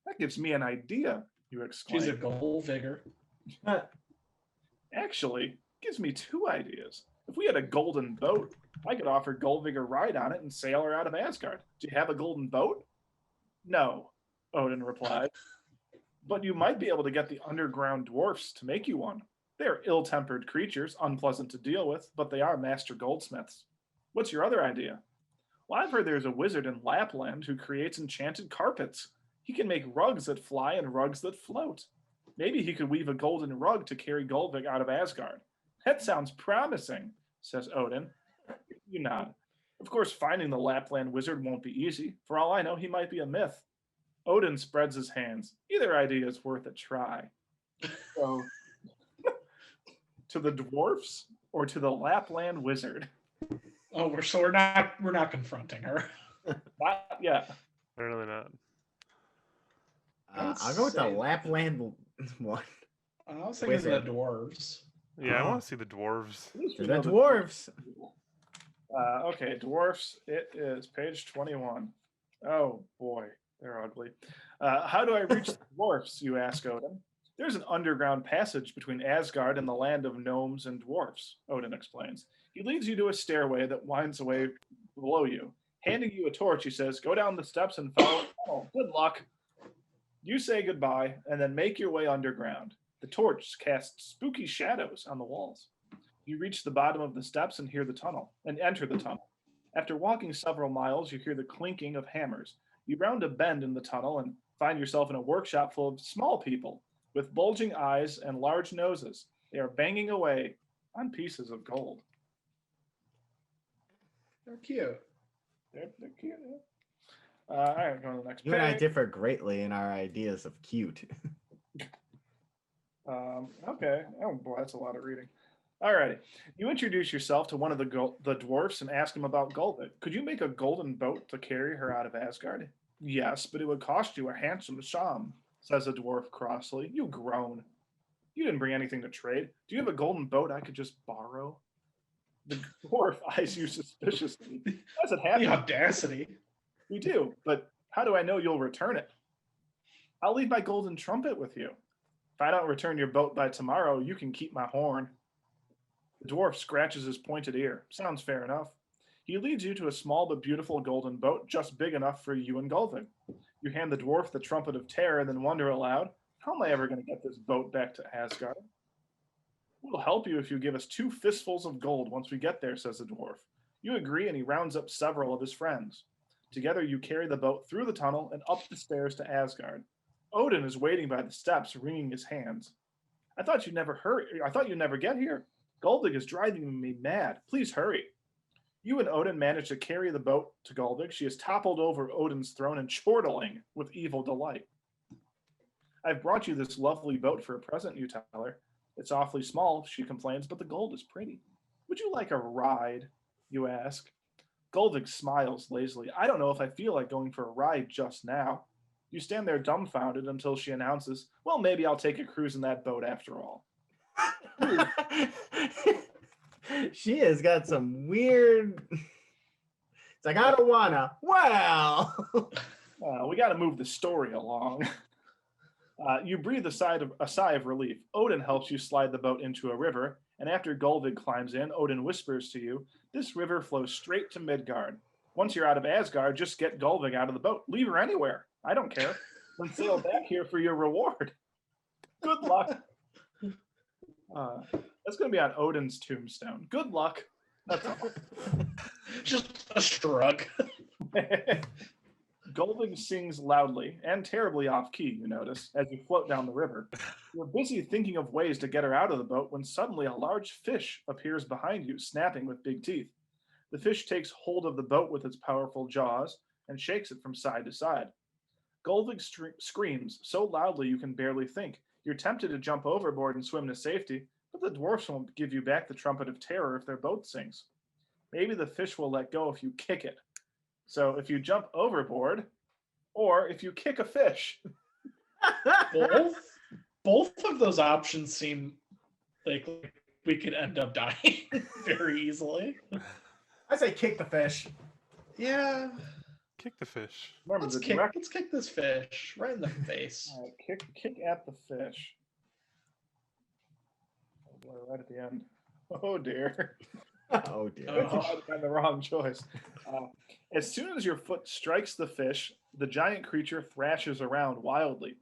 That gives me an idea, you exclaim. She's a gold vigor. Actually, gives me 2 ideas. If we had a golden boat, I could offer Gulvig a ride on it and sail her out of Asgard. Do you have a golden boat? No, Odin replied. But you might be able to get the underground dwarfs to make you one. They are ill-tempered creatures, unpleasant to deal with, but they are master goldsmiths. What's your other idea? Well, I've heard there's a wizard in Lapland who creates enchanted carpets. He can make rugs that fly and rugs that float. Maybe he could weave a golden rug to carry Gulvig out of Asgard. That sounds promising, says Odin. You nod. Of course, finding the Lapland wizard won't be easy. For all I know, he might be a myth. Odin spreads his hands. Either idea is worth a try. So, to the dwarfs or to the Lapland wizard? Oh, we're not confronting her. Not yet. Apparently not. Let's I'll go with the say- Lapland one. I was thinking of the Wizard. dwarves. Yeah, I Oh. want to see the dwarves. At least we The know dwarves. Okay, dwarfs. It is page 21. Oh boy, they're ugly. How do I reach the dwarfs, you ask Odin? There's an underground passage between Asgard and the land of gnomes and dwarfs, Odin explains. He leads you to a stairway that winds away below you. Handing you a torch, he says, go down the steps and follow the tunnel. Good luck. You say goodbye and then make your way underground. The torch casts spooky shadows on the walls. You reach the bottom of the steps and hear the tunnel, and enter the tunnel. After walking several miles, you hear the clinking of hammers. You round a bend in the tunnel and find yourself in a workshop full of small people. with bulging eyes and large noses. They are banging away on pieces of gold. They're cute. They're cute. All right, go to the next You and I page. differ greatly in our ideas of cute. Okay. Oh boy, that's a lot of reading. All righty. You introduce yourself to one of the dwarfs and ask him about Golden. Could you make a golden boat to carry her out of Asgard? Yes, but it would cost you a handsome sum, says the dwarf crossly. You groan. You didn't bring anything to trade. Do you have a golden boat I could just borrow? The dwarf eyes you suspiciously. As it The happens, audacity. we do, but how do I know you'll return it? I'll leave my golden trumpet with you. If I don't return your boat by tomorrow, you can keep my horn. The dwarf scratches his pointed ear. Sounds fair enough. He leads you to a small but beautiful golden boat, just big enough for you and Gulvin. You hand the dwarf the Trumpet of Terror, then wonder aloud, how am I ever going to get this boat back to Asgard? We'll help you if you give us 2 fistfuls of gold once we get there, says the dwarf. You agree, and he rounds up several of his friends. Together, you carry the boat through the tunnel and up the stairs to Asgard. Odin is waiting by the steps, wringing his hands. I thought you'd never get here. Gulvig is driving me mad. Please hurry. You and Odin manage to carry the boat to Gulvig. She is toppled over Odin's throne and chortling with evil delight. I've brought you this lovely boat for a present, you tell her. It's awfully small, she complains, but the gold is pretty. Would you like a ride? You ask. Gulvig smiles lazily. I don't know if I feel like going for a ride just now. You stand there dumbfounded until she announces, well, maybe I'll take a cruise in that boat after all. She has got some weird. It's like, I don't wanna. Well, We got to move the story along. You breathe a sigh of relief. Odin helps you slide the boat into a river, and after Gulvig climbs in, Odin whispers to you, this river flows straight to Midgard. Once you're out of Asgard, just get Gulvig out of the boat. Leave her anywhere. I don't care. Then sail back here for your reward. Good luck. That's going to be on Odin's tombstone. Good luck. That's all. Just a shrug. Gulvig sings loudly and terribly off key, you notice, as you float down the river. You're busy thinking of ways to get her out of the boat when suddenly a large fish appears behind you, snapping with big teeth. The fish takes hold of the boat with its powerful jaws and shakes it from side to side. Gulvig screams so loudly you can barely think. You're tempted to jump overboard and swim to safety, but the dwarfs won't give you back the Trumpet of Terror if their boat sinks. Maybe the fish will let go if you kick it. So if you jump overboard, or if you kick a fish. Both of those options seem like we could end up dying very easily. I say kick the fish. Yeah. Kick the fish. Remember Let's kick this fish right in the face. Kick at the fish. Oh boy, right at the end. Oh dear. Oh dear. I got the wrong choice. As soon as your foot strikes the fish, the giant creature thrashes around wildly.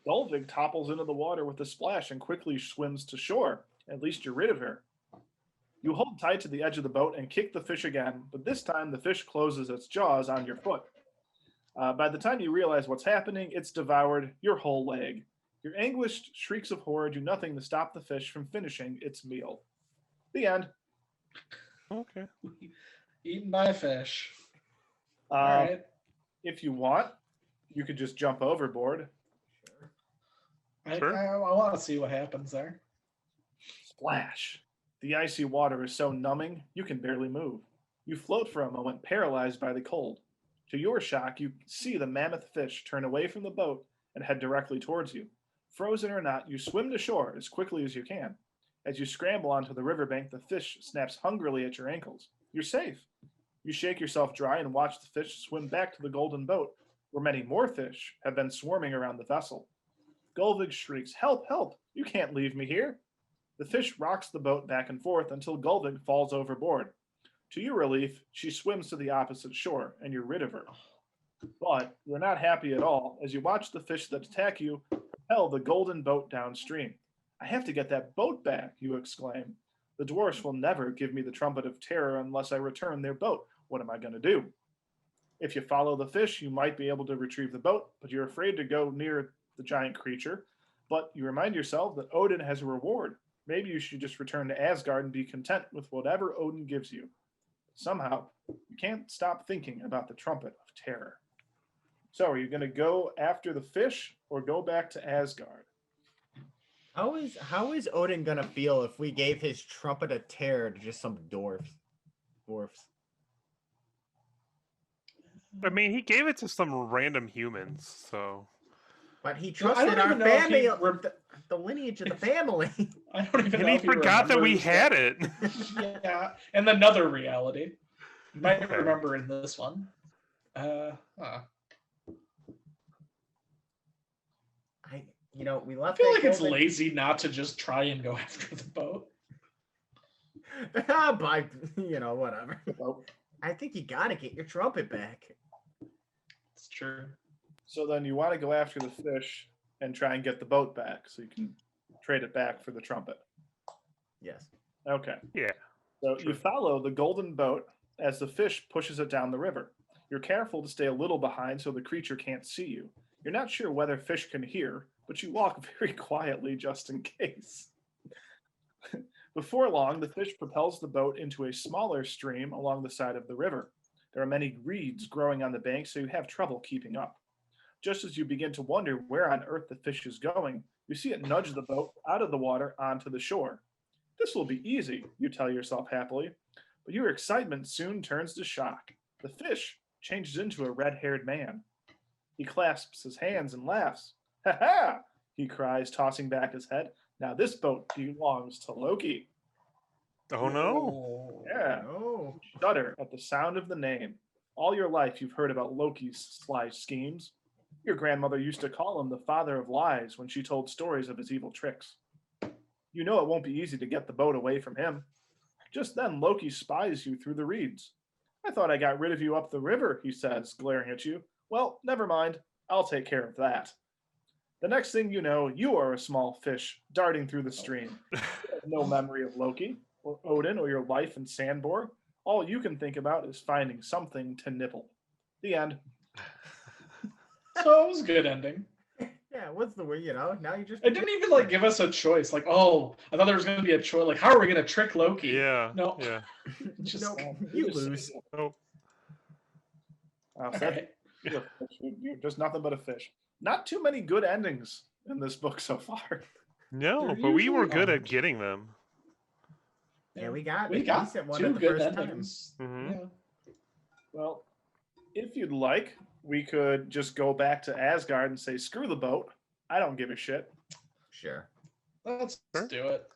Gulvig topples into the water with a splash and quickly swims to shore. At least you're rid of her. You hold tight to the edge of the boat and kick the fish again, but this time the fish closes its jaws on your foot. By the time you realize what's happening, it's devoured your whole leg. Your anguished shrieks of horror do nothing to stop the fish from finishing its meal. The end. Okay. Eaten by a fish. All Um, right. If you want, you could just jump overboard. Sure. I want to see what happens there. Splash. The icy water is so numbing, you can barely move. You float for a moment, paralyzed by the cold. To your shock, you see the mammoth fish turn away from the boat and head directly towards you. Frozen or not, you swim to shore as quickly as you can. As you scramble onto the riverbank, the fish snaps hungrily at your ankles. You're safe. You shake yourself dry and watch the fish swim back to the golden boat, where many more fish have been swarming around the vessel. Gulvig shrieks, "Help, help! You can't leave me here!" The fish rocks the boat back and forth until Gulvig falls overboard. To your relief, she swims to the opposite shore, and you're rid of her. But you're not happy at all as you watch the fish that attack you propel the golden boat downstream. I have to get that boat back, you exclaim. The dwarfs will never give me the Trumpet of Terror unless I return their boat. What am I going to do? If you follow the fish, you might be able to retrieve the boat, but you're afraid to go near the giant creature. But you remind yourself that Odin has a reward. Maybe you should just return to Asgard and be content with whatever Odin gives you. Somehow, you can't stop thinking about the Trumpet of Terror. So, are you going to go after the fish or go back to Asgard? How is Odin gonna feel if we gave his Trumpet of Terror to just some dwarfs? I mean, he gave it to some random humans, so. But he Well, I don't trusted our even know if he family, the lineage of the family. I don't even And know he if forgot that we remembers had that. it. Yeah, and another reality. You might Okay. remember in this one. We I left. feel that like it's Golden- lazy not to just try and go after the boat. By whatever. Oh, I think you gotta get your trumpet back. It's true. so then you want to go after the fish and try and get the boat back so you can trade it back for the trumpet. Yes. Okay. Yeah. So True. you follow the golden boat as the fish pushes it down the river. You're careful to stay a little behind so the creature can't see you. You're not sure whether fish can hear, but you walk very quietly just in case. Before long, the fish propels the boat into a smaller stream along the side of the river. There are many reeds growing on the bank, so you have trouble keeping up. Just as you begin to wonder where on earth the fish is going, you see it nudge the boat out of the water onto the shore. This will be easy, you tell yourself happily, but your excitement soon turns to shock. The fish changes into a red-haired man. He clasps his hands and laughs. Ha ha! He cries, tossing back his head. Now this boat belongs to Loki. Oh no. Yeah. Oh. Shudder at the sound of the name. All your life you've heard about Loki's sly schemes. Your grandmother used to call him the father of lies when she told stories of his evil tricks. You know it won't be easy to get the boat away from him. Just then Loki spies you through the reeds. I thought I got rid of you up the river, he says, glaring at you. Well, never mind. I'll take care of that. The next thing you know, you are a small fish darting through the stream. You have no memory of Loki or Odin or your life in Sandborg. All you can think about is finding something to nibble. The end. So it was a good ending. Yeah. What's the way? Now you just. It didn't even give us a choice. I thought there was going to be a choice. How are we going to trick Loki? Yeah. No. Yeah. Just Nope. You lose. Nope. I'll all say right. you're just nothing but a fish. Not too many good endings in this book so far. No, There but we were usually good at aren't. getting them. Yeah, we got We a got decent one two at the good first time. endings. Mhm. Yeah. Well, if you'd like, we could just go back to Asgard and say, screw the boat. I don't give a shit. Sure. Let's Sure. do it.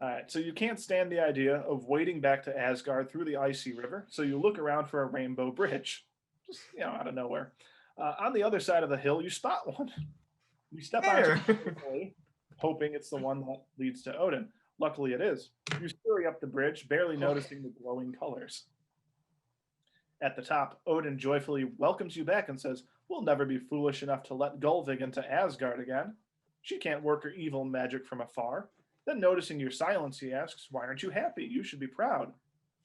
All right, so you can't stand the idea of wading back to Asgard through the icy river, so you look around for a rainbow bridge, just out of nowhere. On the other side of the hill, you spot one. You step onto There. it quickly, hoping it's the one that leads to Odin. Luckily, it is. You scurry up the bridge, barely noticing the glowing colors. At the top, Odin joyfully welcomes you back and says, "We'll never be foolish enough to let Gullvig into Asgard again. She can't work her evil magic from afar." Then noticing your silence, he asks, "Why aren't you happy? You should be proud."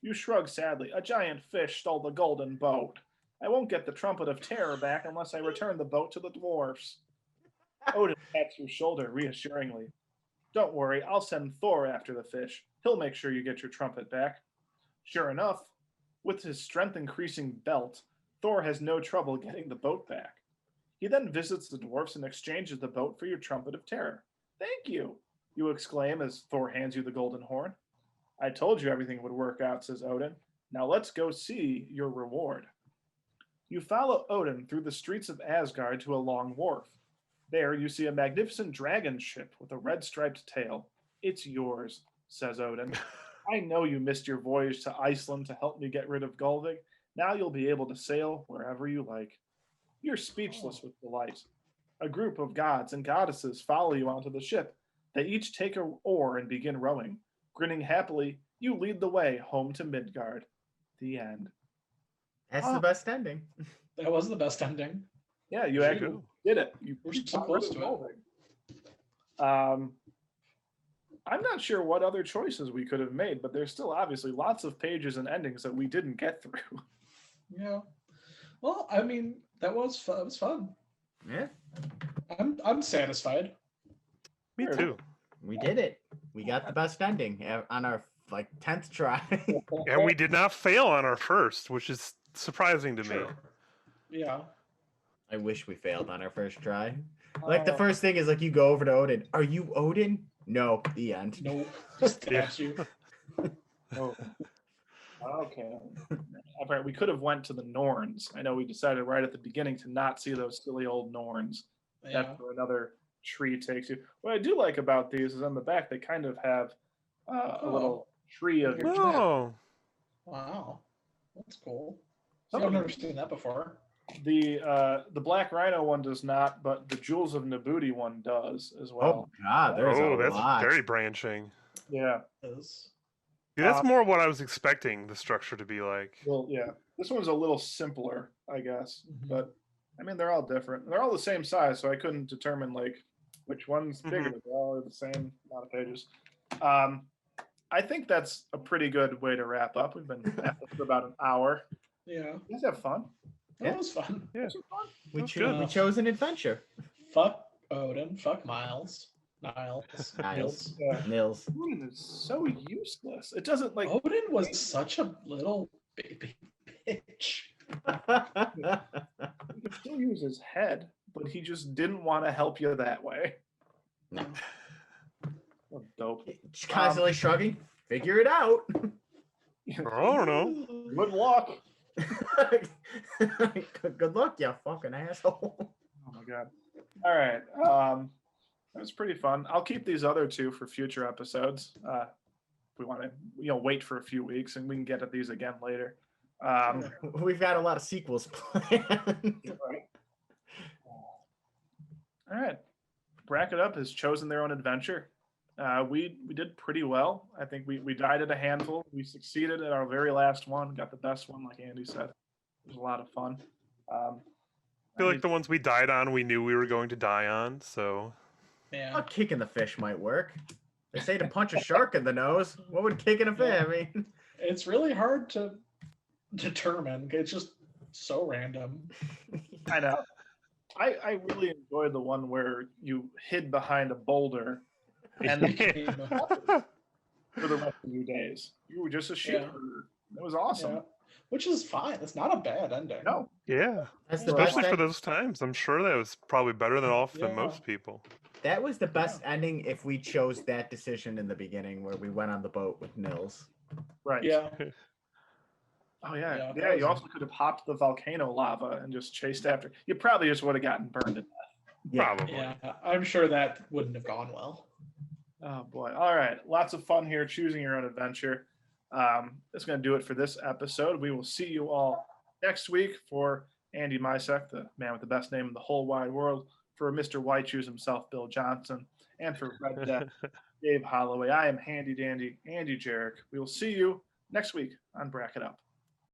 You shrug sadly. "A giant fish stole the golden boat. I won't get the Trumpet of Terror back unless I return the boat to the dwarfs." Odin pats your shoulder reassuringly. "Don't worry, I'll send Thor after the fish. He'll make sure you get your trumpet back." Sure enough, with his strength increasing belt, Thor has no trouble getting the boat back. He then visits the dwarfs and exchanges the boat for your Trumpet of Terror. "Thank you," you exclaim as Thor hands you the golden horn. "I told you everything would work out," says Odin. "Now let's go see your reward." You follow Odin through the streets of Asgard to a long wharf. There you see a magnificent dragon ship with a red striped tail. "It's yours," says Odin. "I know you missed your voyage to Iceland to help me get rid of Gullvig. Now you'll be able to sail wherever you like." You're speechless with delight. A group of gods and goddesses follow you onto the ship. They each take an oar and begin rowing. Grinning happily, you lead the way home to Midgard. The end. That's the best ending. That was the best ending. Yeah, you There you actually go. did it. You We're so got close rid of to it. Gullvig. I'm not sure what other choices we could have made, but there's still obviously lots of pages and endings that we didn't get through. Yeah. Well, I mean, that was fun. It was fun. Yeah. I'm satisfied. Me too. We did it. We got the best ending on our 10th try. And we did not fail on our first, which is surprising to me. True. Yeah. I wish we failed on our first try. Like the Oh. first thing is like you go over to Odin. Are you Odin? No. The end. Nope. Just Yeah. stabs you. Oh. Okay. All right, we could have went to the Norns. I know we decided right at the beginning to not see those silly old Norns. Yeah. That's where another tree takes you. What I do like about these is on the back they kind of have a Oh. little tree of your choice. Oh, Wow. That's cool. See, I've never seen that before. The Black Rhino one does not, but the Jewels of Nabuti one does as well. Oh God, there's a that's lot. very branching. Yeah. Is See, that's more what I was expecting the structure to be like. Well, yeah. This one's a little simpler, I guess. But I mean, they're all different. They're all the same size, so I couldn't determine like which one's bigger. They all are the same amount of pages. I think that's a pretty good way to wrap up. We've been at this for about an hour. Yeah. You guys have fun. That was fun. Yeah. We, That's cho- good. we chose an adventure. Fuck Odin. Fuck Miles. Niles. Niles. Yeah. Nils. Odin is so useless. It doesn't like Odin was such a little baby bitch. he could still use his head, but he just didn't want to help you that way. No. Oh, dope. Just constantly shrugging. Figure it out. I don't know. Good luck. Good luck, you fucking asshole. Oh my god. All right. That was pretty fun. I'll keep these other two for future episodes. We want to, wait for a few weeks and we can get at these again later. We've got a lot of sequels planned. All right. Bracket Up has chosen their own adventure. We did pretty well. I think we died at a handful. We succeeded at our very last one. Got the best one, like Andy said. It was a lot of fun. I feel like the ones we died on, we knew we were going to die on. So Yeah. A kick in the fish might work. They say to punch a shark in the nose. What would kick in a fish? I mean, It's really hard to determine. It's just so random. I know. I really enjoyed the one where you hid behind a boulder and then for the rest of your days. You were just a sheep Yeah. herder. It was awesome. Yeah. Which is fine. It's not a bad ending. No. yeah, that's the best. especially for those times. I'm sure that was probably better than Yeah. most people. That was the best ending if we chose that decision in the beginning where we went on the boat with Nils. Right. Yeah. Oh Yeah, yeah. that Yeah, you was- also could have hopped the volcano lava and just chased after. You probably just would have gotten burned to death. Yeah. Probably. Yeah. I'm sure that wouldn't have gone well. Oh boy. All right. Lots of fun here choosing your own adventure. That's going to do it for this episode. We will see you all next week for Andy Mysek, the man with the best name in the whole wide world, for Mr. White Shoes himself, Bill Johnson, and for Red Death, Dave Holloway. I am Handy Dandy Andy Jarek. We will see you next week on Bracket Up.